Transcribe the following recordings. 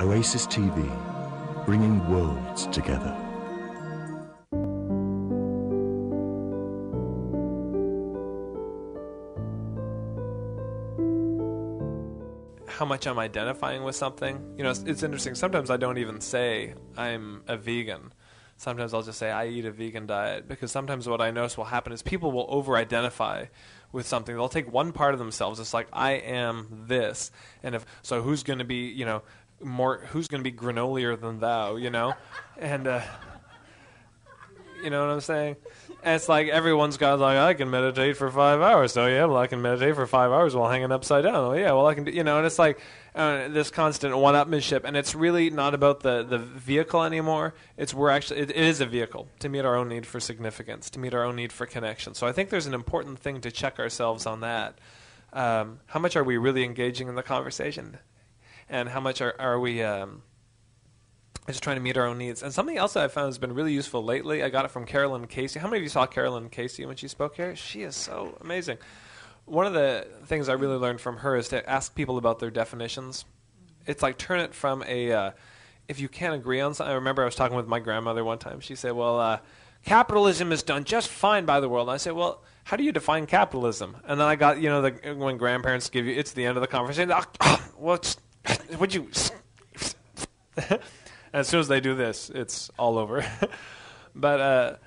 Oasis TV, bringing worlds together. How much I'm identifying with something. You know, it's interesting. Sometimes I don't even say I'm a vegan. Sometimes I'll just say I eat a vegan diet, because sometimes what I notice will happen is people will over-identify with something. They'll take one part of themselves. It's like, I am this. And so who's going to be, who's going to be granolier than thou, And, you know what I'm saying? And it's like everyone's got like, I can meditate for 5 hours. So yeah, well, I can meditate for 5 hours while hanging upside down. Oh yeah, well I can do, and it's like this constant one-upmanship. And it's really not about the vehicle anymore. It is a vehicle to meet our own need for significance, to meet our own need for connection. So I think there's an important thing to check ourselves on that. How much are we really engaging in the conversation? And how much are we just trying to meet our own needs? And something else that I found has been really useful lately, I got it from Carolyn Casey. How many of you saw Carolyn Casey when she spoke here? She is so amazing. One of the things I really learned from her is to ask people about their definitions. It's like turn it from if you can't agree on something. I remember I was talking with my grandmother one time. She said, well, capitalism is done just fine by the world. And I said, well, how do you define capitalism? And then I got, when grandparents give you, it's the end of the conversation. Would you... And as soon as they do this, it's all over. But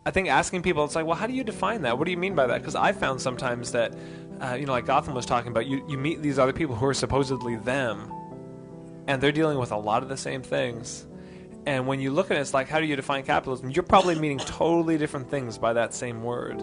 I think asking people, it's like, well, how do you define that? What do you mean by that? Because I found sometimes that, like Gotham was talking about, you meet these other people who are supposedly them, and they're dealing with a lot of the same things. And when you look at it, it's like, how do you define capitalism? You're probably meaning totally different things by that same word.